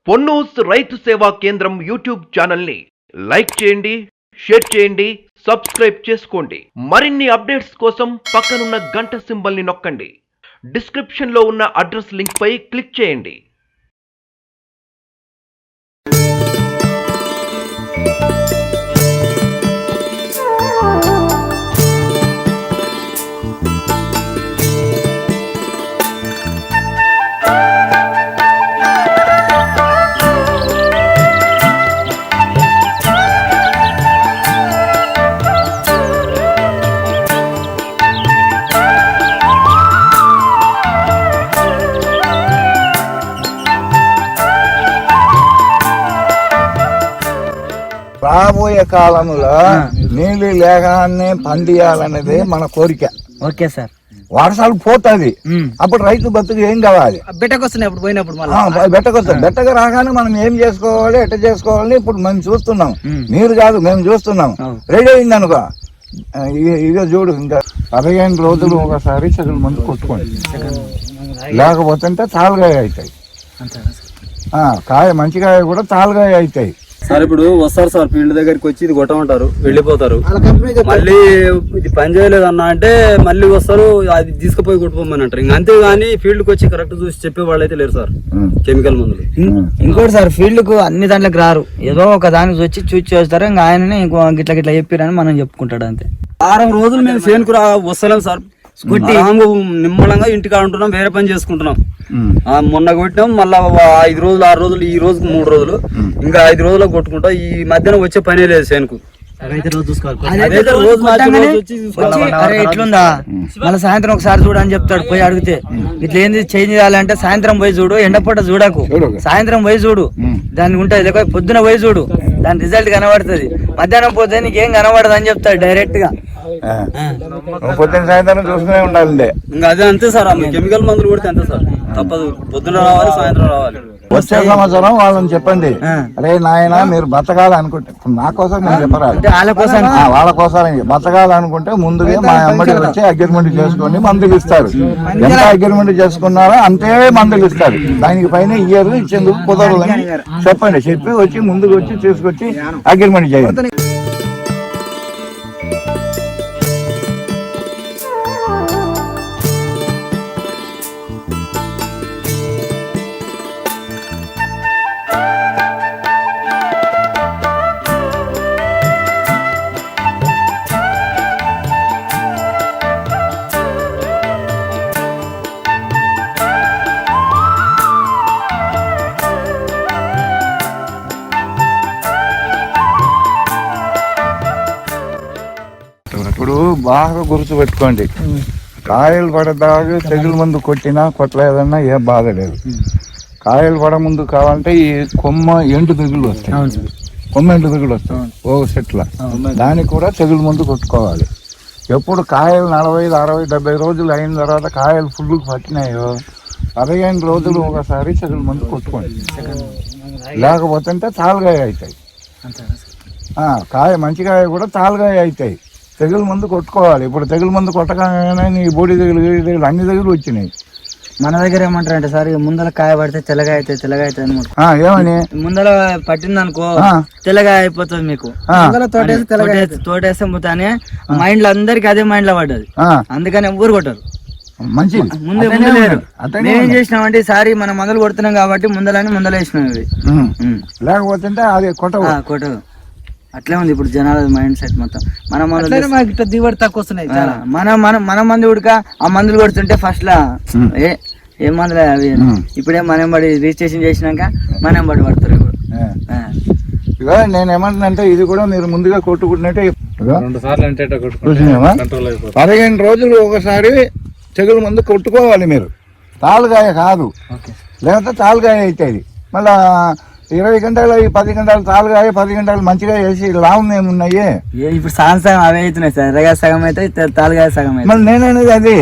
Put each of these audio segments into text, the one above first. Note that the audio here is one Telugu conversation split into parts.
పొన్నూస్ రైతు సేవా కేంద్రం యూట్యూబ్ ఛానల్ని లైక్ చేయండి, షేర్ చేయండి, సబ్స్క్రైబ్ చేసుకోండి. మరిన్ని అప్డేట్స్ కోసం పక్కనున్న గంట సింబల్ని నొక్కండి. డిస్క్రిప్షన్లో ఉన్న అడ్రస్ లింక్ పై క్లిక్ చేయండి. రాబోయే కాలంలో నీళ్లు లేగానే పండియాలనేది మన కోరిక. Okay sir. వర్షాలు పోతుంది, అప్పుడు రైతు బతుకు ఏం కావాలి? బెట్టకొస్తున్నాయి. అప్పుడు పోయినప్పుడు బెట్టకొస్తాం. బెట్టగా రాగానే మనం ఏం చేసుకోవాలి, ఎట్ట చేసుకోవాలి ఇప్పుడు మేము చూస్తున్నాం. మీరు కాదు, మేము చూస్తున్నాం. రెడీ అయింది అనుకో, ఇక చూడు, ఇంకా 15 రోజులు ఒకసారి చెగులు మందు కొట్టుకోండి. లేకపోతే తాలుగాయ అవుతాయి. కాయ మంచి కాయ కూడా తాలుగాయ అవుతాయి. సార్ ఇప్పుడు వస్తారు సార్, ఫీల్డ్ దగ్గరికి వచ్చి ఇది కొట్టమంటారు, వెళ్ళిపోతారు. మళ్ళీ ఇది పని చేయలేదు అన్న అంటే మళ్ళీ వస్తారు, అది తీసుకుపోయి కొట్టుకోమని అంటారు. ఇంక అంతేగాని ఫీల్డ్ కి వచ్చి కరెక్ట్ చూసి చెప్పే వాళ్ళు అయితే లేరు సార్. కెమికల్ మందులు ఇంకోటి సార్, ఫీల్డ్ కు అన్ని దాంట్లోకి రారు, ఏదో ఒక దానికి వచ్చి చూసి చేస్తారు. ఇంకా ఆయనని గిట్లా గిట్లా చెప్పారని మనం చెప్పుకుంటాడు అంతే. 6 రోజులు మేము చేనుకు వస్తలేం సార్. నిమ్మలంగా ఇంటికి ఉంటున్నాం, వేరే పని చేసుకుంటున్నాం. మొన్న కొట్టినాం, మళ్ళా 5 రోజులు 6 రోజులు, ఈ రోజుకు 3 రోజులు, ఇంకా 5 రోజులు కొట్టుకుంటాం. ఈ మధ్యన వచ్చే పనే లేదు చేనుకు. ఎట్లుందా మళ్ళీ సాయంత్రం ఒకసారి చూడని చెప్తాడు. పోయి అడిగితే ఇట్లా ఏంది చేంజ్ చేయాలంటే సాయంత్రం పోయి చూడు, ఎండపూట చూడకు, సాయంత్రం పోయి చూడు, దానికి ఉంటుంది. లేకపోతే పొద్దున పోయి చూడు, దాని రిజల్ట్ కనబడుతుంది. మధ్యాహ్నం పోతే నీకేం కనబడదు అని చెప్తాడు డైరెక్ట్ గా. పొద్దున సాయంత్రం చూసుకునే ఉండాలి. ఇంకా అదే అంతే సార్, కెమికల్ మందులు కొడితే అంతే సార్, తప్పదు. పొద్దున రావాలి, సాయంత్రం రావాలి. వచ్చే సంవత్సరం వాళ్ళని చెప్పండి, అరే నాయన మీరు బతకాలనుకుంటే, నా కోసం నేను చెప్పరాలి, వాళ్ళ కోసం బతకాలనుకుంటే ముందుగా మా అమ్మడి వచ్చి అగ్రిమెంట్ చేసుకొని మందులు ఇస్తారు. ఎంత అగ్రిమెంట్ చేసుకున్నారో అంతే మందులు ఇస్తారు. దానికి పైన ఇయ్యరు, ఇచ్చేందుకు కుదరదని చెప్పండి. చెప్పి వచ్చి ముందుకు వచ్చి తీసుకొచ్చి అగ్రిమెంట్ చేయండి. ఇప్పుడు బాగా గుర్తు పెట్టుకోండి, కాయలు పడదాకా తెగులు మందు కొట్టినా కొట్టలేదన్నా ఏ బాధ లేదు. కాయలు పడ ముందు కావాలంటే ఈ కొమ్మ ఎండు తెగులు వస్తాయి, కొమ్మ ఎండు తెగులు వస్తాయి ఓ సెట్ల, దానికి కూడా తెగులు మందు కొట్టుకోవాలి. ఎప్పుడు కాయలు 40, 60, 70 రోజులు అయిన తర్వాత కాయలు ఫుల్ పట్టినాయో 15 రోజులు ఒకసారి తెగులు మందు కొట్టుకోండి. లేకపోతే తాలుగాయ అవుతాయి. కాయ మంచి కాయ కూడా తాలుగాయ అవుతాయి. తెగులు మందు కొట్టుకోవాలి. ఇప్పుడు తెగులు మందు కొట్టగానే నీ బోడి తెగులు అన్ని తెగులు వచ్చినాయి. మన దగ్గర ఏమంటారు అంటే సార్, ముందల కాయ పడితే తెల్లగా అవుతాయి, తెల్లగా అవుతాయి అనమాట. ఏమని ముందల పట్టింది అనుకో తెల్లగా అయిపోతుంది మీకు, తోటేస్తే పోతానే మైండ్ లో అందరికి అదే మైండ్ లో పడ్డది. అందుకని ఎవ్వరు కొట్టరు. మంచి ముందు లేరు. మేమేం చేసినాం అంటే ఈసారి మనం మందులు కొడుతున్నాం కాబట్టి ముందల వేసినాం ఇవి. లేకపోతే అది కొట్టదు. అట్లే ఉంది ఇప్పుడు జనాల మైండ్ సెట్ మొత్తం. మన దిగుబడి తక్కువ వస్తున్నాయి. మన మందు ఉడక ఆ మందులు కొడుతుంటే ఫస్ట్ లా ఏం మందులు అవి, ఇప్పుడే మనం పడి రిజిస్ట్రేషన్ చేసినాక మనం పడి పడతారు. ఇప్పుడు నేను ఏమంటున్నానంటే ఇది కూడా మీరు ముందుగా కొట్టుకుంటున్నట్టే 15 రోజులు ఒకసారి తెగులు మందు కొట్టుకోవాలి మీరు. తాలుగాయ కాదు, లేకపోతే తాలుగాయ అవుతుంది. మళ్ళా 20 గంటలు 10 గంటలు తాలుగాయ, 10 గంటలు మంచిగా వేసి లాభం ఏమున్నాయి? ఇప్పుడు సగం అవే అవుతున్నాయి సార్. ఎర్రగా సగం అయితే తాలుగాయ సగం అయితే. మళ్ళీ నేననేది అది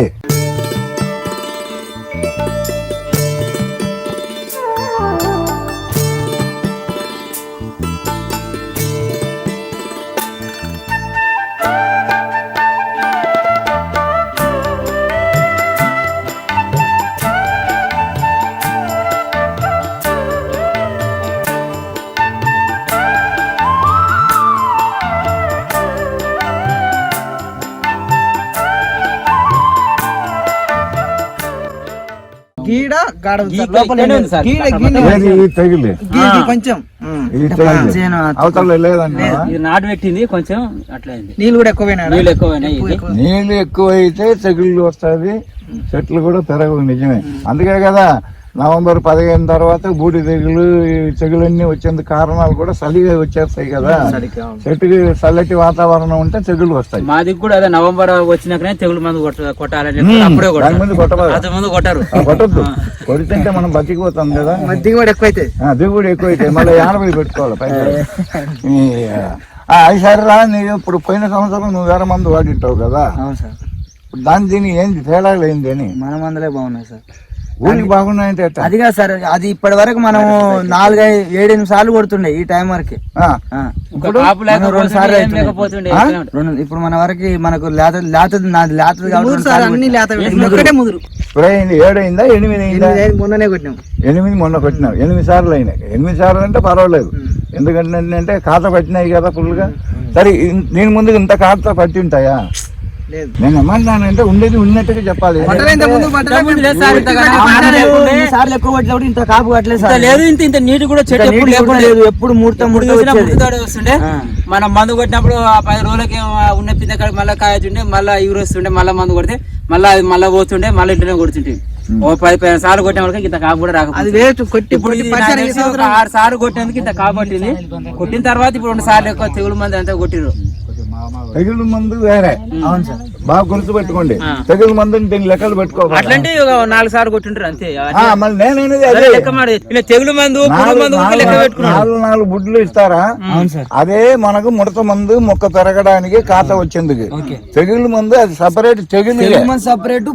కొంచెం అవతల లేదండి. నాటు పెట్టింది కొంచెం అట్లా నీళ్ళు కూడా ఎక్కువ నీళ్ళు ఎక్కువైతే తెగుళ్ళు వస్తుంది, చెట్లు కూడా పెరగవు. నిజమే, అందుకే కదా నవంబర్ 15 తర్వాత బూడి తెగులు తెగులన్నీ వచ్చేందుకు కారణాలు కూడా చలిగా వచ్చేస్తాయి కదా. చెట్టుకి చల్లటి వాతావరణం ఉంటే తెగులు వస్తాయి. మాది కూడా అదే నవంబర్ వచ్చినాకనే తెగులు మందు కొట్టాలని కొట్టద్దు. కొడితే మనం బతికిపోతాం కదా. దిగుబడి ఎక్కువైతే మళ్ళీ 80 పెట్టుకోవాలి పైసలు. అది సరేరా, నీకు ఇప్పుడు పోయిన సంవత్సరం నువ్వు వేరే మందు వాడింటావు కదా, దాని దీని ఏంది తేడా లేని అని? మన మందులే బాగున్నాయి సార్. ఊరికి బాగున్నాయంటే అదిగా సార్, అది ఇప్పటి వరకు మనం 4-7 సార్లు కొడుతుండే ఈ టైం వరకు. ఇప్పుడు 2 సార్లు ఇప్పుడు మన వరకు మనకు అయింది. 7 అయిందా 8 అయిందా? మొన్ననే కొట్టినాం. 8 మొన్న కొట్టినాం. 8 సార్లు అయినాయి. 8 సార్లు అంటే పర్వాలేదు, ఎందుకంటే ఖాతా పట్టినాయి కదా ఫుల్ గా. సరే, నేను ముందు ఇంత ఖాతా పట్టి ఉంటాయా? నేను ఏమన్నానంటే ఉండేది ఉన్నట్టుగా చెప్పాలి. ఎప్పుడు వస్తుండే మనం మందు కొట్టినప్పుడు 10 రోజులకి ఉన్న పిందె మళ్ళీ కాయచుండే, మళ్ళీ ఇగురు వస్తుండే, మళ్ళీ మందు కొడితే మళ్ళీ అది మళ్ళీ పోతుండే, మళ్ళీ ఇంటనే కొడుతుంటే ఓ 10 సార్లు కొట్టిన వాళ్ళకి ఇంత కాపు కూడా రాకపోతే. ఇప్పుడు 6 సార్లు కొట్టేందుకు ఇంత కాపు పట్టింది. కొట్టిన తర్వాత ఇప్పుడు 2 సార్లు ఎక్కువ తెగులు మంది అంతా కొట్టిరు. తెగులు మందు వేరే. అవును సార్, బాగా గుర్తు పెట్టుకోండి. తెగులు మందు దీని లెక్కలు పెట్టుకోవాలి. అట్లాంటి 4 సార్లు కొట్టింటారు అంతే. నేను తెగులు మందు 4 బుడ్లు ఇస్తారా? అదే మనకు ముడత మందు మొక్క పెరగడానికి ఖాతా వచ్చేందుకు. తెగులు మందు అది సపరేట్, తెగులు సపరేట్,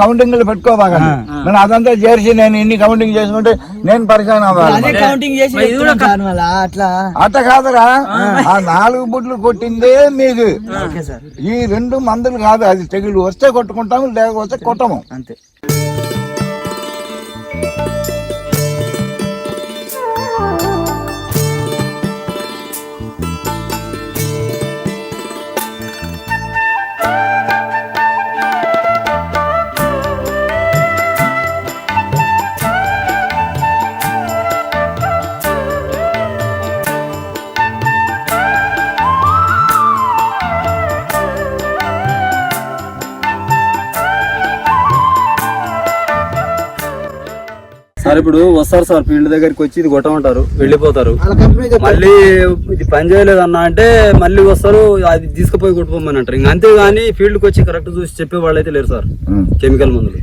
కౌంటింగ్ పెట్టుకోబాగా. నేను అదంతా చేసి నేను ఇన్ని కౌంటింగ్ చేసుకుంటే నేను పరిశాన్ అవ్వాలి. అట్లా కాదురా, ఆ 4 బుడ్లు కొట్టిందే మీకు. ఈ 2 మందులు కాదు, అది తెగులు వస్తే కొట్టుకుంటాము, లేకపోతే కొట్టము అంతే. సార్ ఇప్పుడు వస్తారు సార్, ఫీల్డ్ దగ్గరికి వచ్చి ఇది కొట్టమంటారు, వెళ్ళిపోతారు. మళ్ళీ ఇది పని చేయలేదు అన్న అంటే మళ్ళీ వస్తారు, అది తీసుకుపోయి కొట్టుకోమని అంటారు. ఇంక అంతేగాని ఫీల్డ్ కి వచ్చి కరెక్ట్ చూసి చెప్పే వాళ్ళు అయితే లేరు సార్. కెమికల్ మందులు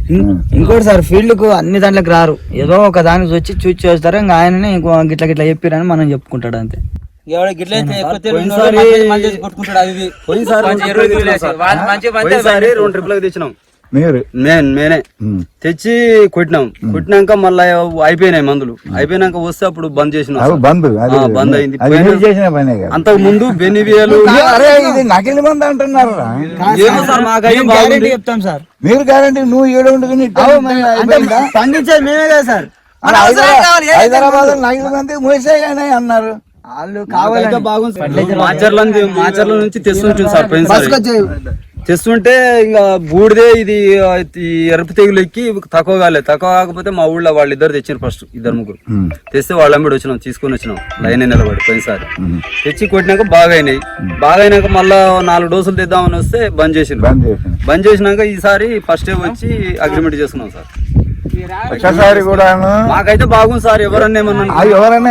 ఇంకోటి సార్, ఫీల్డ్ కు అన్ని దాంట్లోకి రారు, ఏదో ఒక దానికి వచ్చి చూసి చేస్తారు. ఇంకా ఆయనని గిట్ల గిట్ల చెప్పారని మనం చెప్పుకుంటాడు అంతే. పోయినసారి 2 ట్రిప్లకు తెచ్చినాం నేనే తెచ్చి కొట్టినాక మళ్ళా అయిపోయినాయి మందులు. అయిపోయినాక వస్తే అప్పుడు బంద్ చేసిన, బంద్ అయింది. అంతకు ముందు బెనివియలు నకిలీ మందు అంటున్నారు. చెప్తాం సార్, మీరు గ్యారంటీ నువ్వు 7 పండించేది మేమే కదా సార్. హైదరాబాద్ నకిలీ మంది మూసేగానే అన్నారు. వాళ్ళు కావాలంటే బాగుంది. మాచర్ల నుంచి తెస్తుంటుంది సార్. తెస్తుంటే ఇంకా బూడిదే ఇది ఎరుపు తెగులు ఎక్కి తక్కువ కాకపోతే మా ఊళ్ళో వాళ్ళిద్దరు తెచ్చారు. ఫస్ట్ 2-3 తెస్తే వాళ్ళ అమ్మిడి తీసుకొని వచ్చినాం లైన్ నిలబడి. పోయినసారి తెచ్చి కొట్టినాక బాగా అయినాక మళ్ళా 4 డోసులు తెద్దామని వస్తే బంద్ చేసినాక ఈసారి ఫస్ట్ వచ్చి అగ్రిమెంట్ చేసుకున్నాం సార్. ఒక్కసారి కూడా మాకైతే బాగుంది సార్. ఎవరన్నా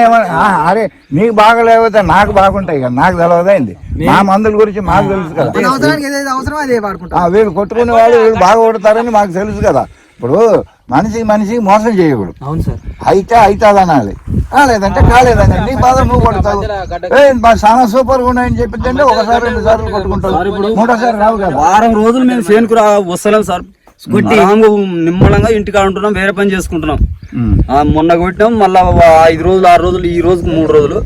ఏమన్నా అరే నీకు బాగలేకపోతే నాకు బాగుంటాయి కదా, నాకు తెలవదైంది. మా మందుల గురించి మాకు తెలుసు కదా. వీళ్ళు కొట్టుకునే వాళ్ళు వీళ్ళు బాగా కొడతారని మాకు తెలుసు కదా. ఇప్పుడు మనిషికి మోసం చేయకూడదు. అయితే అనాలి, లేదంటే కాలేదని నీ బాధ నువ్వు కొడతావు. చాలా సూపర్ గా ఉన్నాయని చెప్పిందంటే 1 సారి 2 సార్లు కొట్టుకుంటావు, 3వ సారి రావు కదా. వారం రోజులు మేము సేనుకు వస్తలేం సార్. నిమ్మలంగా ఇంటికాడ ఉంటున్నాం, వేరే పని చేసుకుంటున్నాం. మొన్న కొట్టినాం, మళ్ళా 5 రోజులు 6 రోజులు, ఈ రోజుకు 3 రోజులు,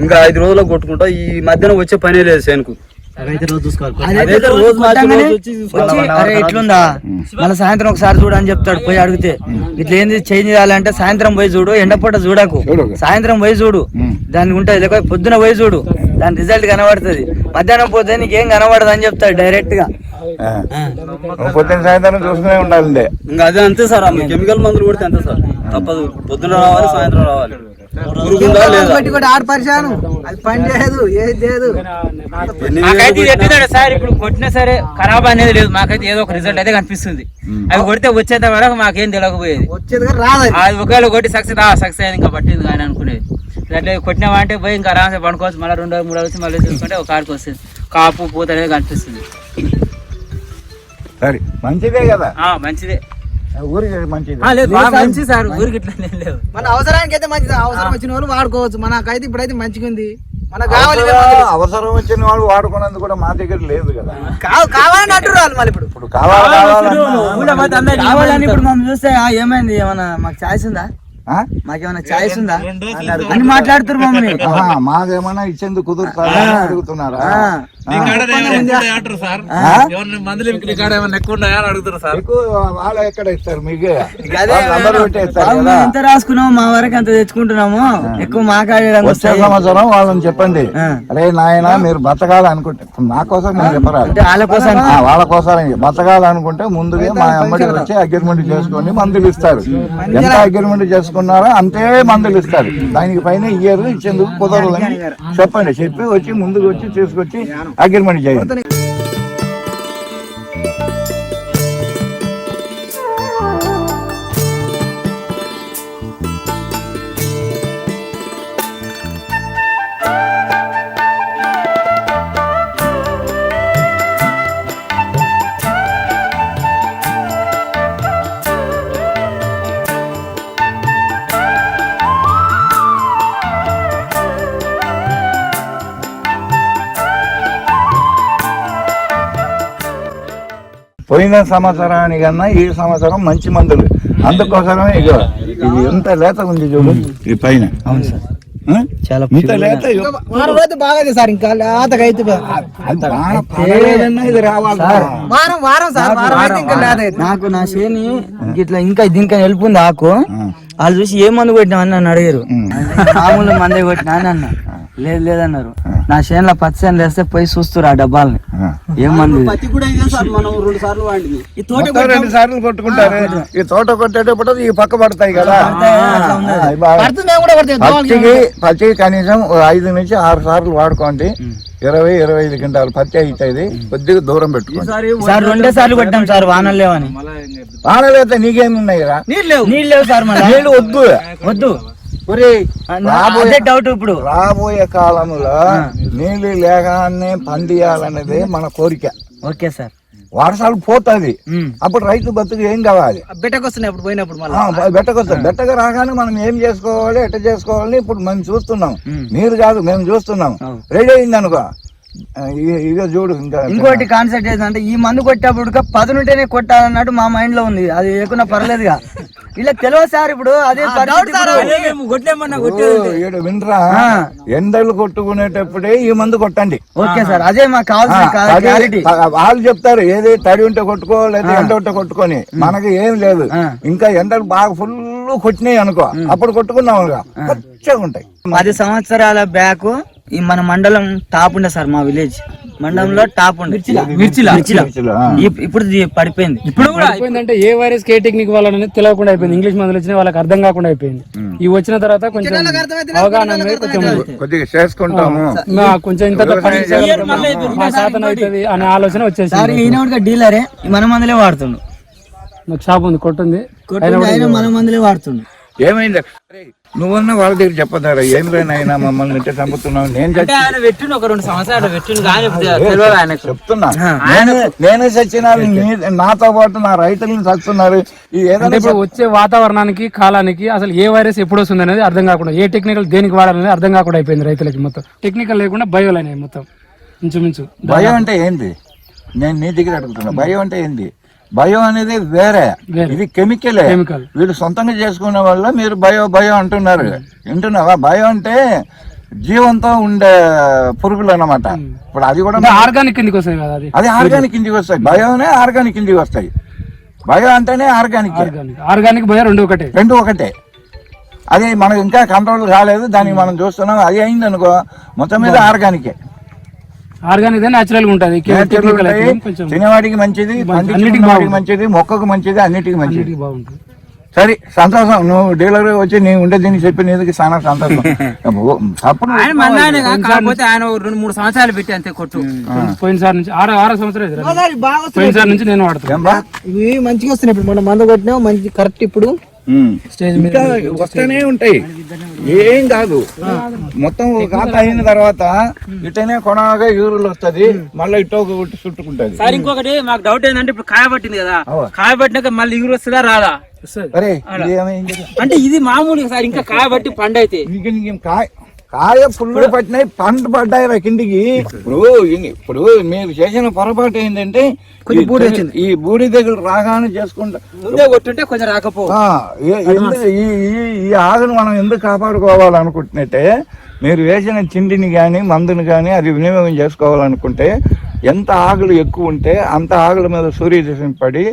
ఇంకా 5 రోజులకు కొట్టుకుంటాం. ఈ మధ్యన వచ్చే పనే లేదు సేనుకు. ఇట్లుందా మళ్ళీ సాయంత్రం ఒకసారి చూడని చెప్తాడు. పోయి అడిగితే ఇట్లా ఏంది చేంజ్ చేయాలంటే సాయంత్రం పోయి చూడు, ఎండపూట చూడకు, సాయంత్రం పోయి చూడు, దానికి ఉంటది. లేకపోతే పొద్దున పోయి చూడు, దాని రిజల్ట్ కనబడుతుంది. మధ్యాహ్నం పోతే నీకేం కనబడదు అని చెప్తాడు డైరెక్ట్ గా. పొద్దున్న సాయంత్రం చూసుకునే ఉండాలి. ఇంకా అదే అంతే సార్, కెమికల్ మందులు కొడితే అంతే సార్, తప్పదు. పొద్దున రావాలి, సాయంత్రం రావాలి. సార్ ఇప్పుడు కొట్టినా సరే ఖరాబ్ అనేది లేదు, మాకైతే ఏదో ఒక రిజల్ట్ అయితే కనిపిస్తుంది. అవి కొడితే వచ్చేంత వరకు మాకేం తెలియకపోయేది. అది ఒకవేళ కొట్టి సక్సెస్ అయింది ఇంకా పట్టింది కానీ అనుకునేది. అట్లా కొట్టినామా అంటే పోయి ఇంకా ఆరామ్సే పండుకోవచ్చు, మళ్ళీ 2 3 వచ్చి మళ్ళీ చూసుకుంటే ఒక కాడికి వస్తుంది, కాపు పూత అనేది కనిపిస్తుంది. సరే మంచిదే కదా, మంచిదే, ఊరికి మంచిది. మంచిది సార్, ఊరికి ఇట్లా లేదు. మన అవసరానికి అయితే మంచిది, అవసరం వచ్చిన వాళ్ళు వాడుకోవచ్చు. మనకైతే ఇప్పుడైతే మంచిగా ఉంది. మనకు అవసరం వచ్చిన వాళ్ళు వాడుకున్నందుకు కూడా మా దగ్గర లేదు కదా. కావాలని అంటున్నారు మళ్ళీ ఇప్పుడు కావాలని ఇప్పుడు మనం చూస్తే ఏమైంది, ఏమన్నా మాకు ఛాయిస్ ఉందా, మాకేమన్నా ఛాయిస్ ఉందా అని మాట్లాడుతున్నారు మమ్మల్ని. మాకేమన్నా ఇచ్చేందుకు కుదురుతారా అడుగుతున్నారా? వాళ్ళు ఎక్కడ ఇస్తారు మీకు? ఎంత రాసుకున్నాము మా వరకు అంత తెచ్చుకుంటున్నాము, ఎక్కువ వచ్చే సంవత్సరం వాళ్ళని చెప్పండి, అరే నాయన మీరు బతకాలనుకుంటే నా కోసం నేను చెప్పరాదు, వాళ్ళ కోసం బతకాలనుకుంటే ముందుగా మా అమ్మడి వచ్చి అగ్రిమెంట్ చేసుకొని మందులు ఇస్తారు. ఎంత అగ్రిమెంట్ చేసుకున్నారో అంతే మందులు ఇస్తారు, దానికి పైన ఇయ్యరు, ఇచ్చేందుకు కుదరదని చెప్పండి. చెప్పి వచ్చి ముందుకు వచ్చి తీసుకొచ్చి అగ్రిమెంట్ చేయండి. పోయిన సంవత్సరానికన్నా ఈ సంవత్సరం మంచి మందులు, అందుకోసమే ఇక ఇది ఎంత లేత ఉంది చూడు ఈ పైన. అవును సార్, చాలా ఇంత లేత బాగా సార్, ఇంకా లేతకైతే ఇది రావాలి. నాకు నా చేని ఇట్లా ఇంకా దీనికి వెళ్ళిపోయింది ఆకు, వాళ్ళు చూసి ఏ మందు కొట్టినా అని నన్ను అడిగారు. మామూలు మందే కొట్టినా అని అన్న, లేదు లేదన్నారు. నా చేనులో పచ్చి చేనులు వేస్తే పోయి చూస్తారు ఆ డబ్బాలని ఏం మంది. 2 సార్లు కొట్టుకుంటారు, ఈ తోట కొట్టేటప్పుడు ఈ పక్క పడతాయి కదా. పచ్చి కనీసం 5 నుంచి 6 సార్లు వాడుకోండి, 20-25 క్వింటాలు పత్తి అవుతుంది. కొద్దిగా దూరం పెట్టుకోండి సార్. 2 సార్లు కొట్టాం సార్, వానలు లేవని. వానలు అయితే నీకేమి ఉన్నాయి కదా, నీళ్ళు లేవు సార్, నీళ్ళు వద్దు. డౌట్ ఇప్పుడు రాబోయే కాలంలో నీళ్లు లేకనే పండియాలనేది మన కోరిక. ఓకే సార్, వర్షాలు పోతుంది, అప్పుడు రైతు బతుకు ఏం కావాలి? బెట్టకొస్తున్నాయి అప్పుడు పోయినప్పుడు బెట్టకొస్తాం. బెట్టగా రాగానే మనం ఏం చేసుకోవాలి, ఎట్ట చేసుకోవాలి ఇప్పుడు మనం చూస్తున్నాం. మీరు కాదు మేము చూస్తున్నాం. రెడీ అయింది అనుకో, ఇక చూడు. ఇంకా ఇంకోటి కాన్సెప్ట్ ఏంటంటే ఈ మందు కొట్టేప్పుడు 10 నుంటేనే కొట్టాలన్నట్టు మా మైండ్ లో ఉంది. అది ఏకున్నా పర్లేదుగా, ఇలా తెలియదు సార్. ఇప్పుడు అదే వినరా, ఎండలు కొట్టుకునేటప్పుడే ఈ మందు కొట్టండి. ఓకే సార్, అదే మాకు కావాల్సిన. వాళ్ళు చెప్తారు ఏది తడి ఉంటే కొట్టుకో, లేదా ఎండ ఉంటే కొట్టుకొని. మనకి ఏం లేదు, ఇంకా ఎండలు బాగా ఫుల్ కొట్టినాయి అనుకో, అప్పుడు కొట్టుకున్నాం, పచ్చగా ఉంటాయి. 10 సంవత్సరాల బ్యాక్ ఈ మన మండలం టాప్ ఉండే సార్, మా విలేజ్ మండలంలో టాప్ ఉండే మిర్చిలా. ఇప్పుడు పడిపోయింది. ఇప్పుడు కూడా అయిపోయిందంటే ఏ వైరస్ ఏ టెక్నిక్ వాళ్ళని తెలియకుండా అయిపోయింది. ఇంగ్లీష్ మందులు వచ్చినా వాళ్ళకి అర్థం కాకుండా అయిపోయింది. ఇవి వచ్చిన తర్వాత కొంచెం అవగాహన కొద్దిగా చేసుకుంటాము, కొంచెం ఇంత మా శాతం అవుతుంది అనే ఆలోచన వచ్చేసి డీలరే మన మందులే వాడుతుండు. నాకు షాప్ ఉంది, కొట్టుంది, మన మందులే వాడుతుండు. ఏమైంది నువ్వన్నా వాళ్ళ దగ్గర చెప్పదారా, ఏం లేనైనా మమ్మల్ని ఇంటే చంపుతున్నావు. నేను చెప్తున్నా, నేనే చచ్చినా నాతో పాటు నా రైతులను చస్తున్నారు. ఇప్పుడు వచ్చే వాతావరణానికి కాలానికి అసలు ఏ వైరస్ ఎప్పుడు వస్తుంది అనేది అర్థం కాకుండా, ఏ టెక్నికల్ దేనికి వాడాలనేది అర్థం కాకుండా అయిపోయింది రైతులకి. మొత్తం టెక్నికల్ లేకుండా బయోలు అయినాయి మొత్తం ఇంచుమించు. భయం అంటే ఏంది, నేను నీ దగ్గర అడుగుతున్నా. భయం అంటే ఏంది? బయో అనేది వేరే, ఇది కెమికలే. వీళ్ళు సొంతంగా చేసుకునే వల్ల మీరు బయో అంటున్నారు. వింటున్నావా? బయో అంటే జీవంతో ఉండే పురుగులు అన్నమాట. ఇప్పుడు అది కూడా ఆర్గానిక్ కిందికి వస్తాయి కదా, అది ఆర్గానిక్ కిందికి వస్తాయి. బయోనే ఆర్గానిక్ కిందికి వస్తాయి. బయో అంటేనే ఆర్గానిక్ బయో రెండు ఒకటే. అది మనకు ఇంకా కంట్రోల్ కాలేదు, దానికి మనం చూస్తున్నాం. అది అయింది అనుకో మొత్తం మీద ఆర్గానికే. ఆర్గానిక్ న్యాచురల్ గా ఉంటది. టెక్నికల్ అయితే కొంచెం తినేవాడికి మంచిది, అన్నిటికీ బాగుంటుంది. మంచిది, మొక్కకు మంచిది, అన్నిటికీ మంచిది. బాగుంటుంది. సరే, సంతోషం. నువ్వు డీలర్ వచ్చి నీ ఉండే దీన్ని చెప్పినందుకు చాలా సంతోషం. అప్పుడు ఆయన మళ్ళీ కాకపోతే ఆయన 2-3 సంవత్సరాలు పెట్టి అంతే కొట్టు. పోయినసారి నుంచి 6 సంవత్సరాలు పోయినసారి నుంచి నేను వాడుతాను. ఇవి మంచిగా వస్తున్నాయి. ఇప్పుడు మనం మందు కొట్టినా మంచి కరెక్ట్. ఇప్పుడు స్టేజ్ మీద వస్తూనే ఉంటాయి, ఏం కాదు. మొత్తం ఖాతా అయిన తర్వాత ఇటనే కొనగా యూరులు వస్తుంది, మళ్ళీ ఇటో చుట్టుకుంటది. సార్ ఇంకొకటి మాకు డౌట్ ఏంటంటే ఇప్పుడు కాయ పట్టింది కదా, కాయ పట్టినాక మళ్ళీ యూరు వస్తుందా రాదా? అరే అంటే ఇది మామూలుగా సార్ ఇంకా కాయ పట్టి పండు అయితే కాయ పుల్లు పట్టినాయి, పండు పడ్డాయి రా కిందికి. ఇప్పుడు మీరు చేసిన పొరపాటు ఏంటంటే ఈ బూడి దగ్గర రాగానే చేసుకుంటా కొట్టుంటే కొంచెం రాకపో. ఈ ఆకును మనం ఎందుకు కాపాడుకోవాలనుకుంటున్నట్టే, మీరు వేసిన చిండిని కానీ మందుని కానీ అది వినియోగం చేసుకోవాలనుకుంటే ఎంత ఆకులు ఎక్కువ ఉంటే అంత ఆకుల మీద సూర్యరశ్మి పడి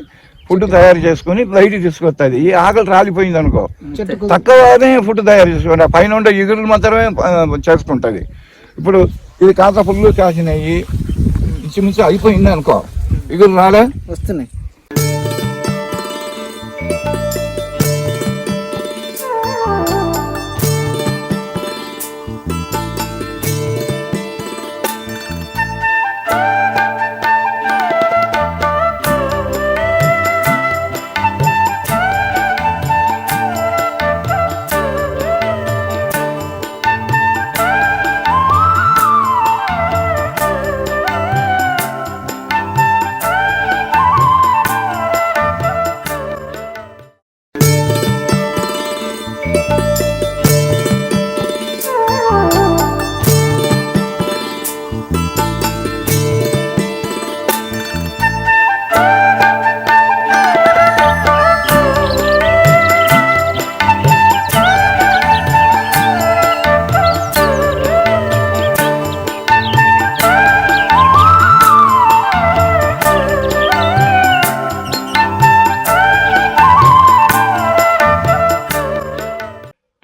ఫుడ్ తయారు చేసుకుని బయటికి తీసుకొస్తుంది. ఈ ఆకలి రాలిపోయింది అనుకో, తక్కువనే ఫుడ్ తయారు చేసుకోండి, పైన ఉండే ఎగురులు మాత్రమే చేసుకుంటుంది. ఇప్పుడు ఇది కాస్త పుల్లు కాసినాయి, ఇంచుమించు అయిపోయింది అనుకో, ఎగురు రాలే వస్తున్నాయి.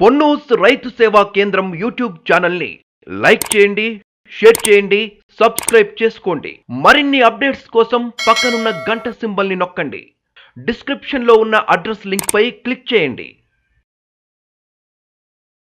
పొన్నూస్ రైతు సేవా కేంద్రం యూట్యూబ్ ఛానల్ని లైక్ చేయండి, షేర్ చేయండి, సబ్స్క్రైబ్ చేసుకోండి. మరిన్ని అప్డేట్స్ కోసం పక్కనున్న గంట సింబల్ని నొక్కండి. డిస్క్రిప్షన్లో ఉన్న అడ్రస్ లింక్ పై క్లిక్ చేయండి.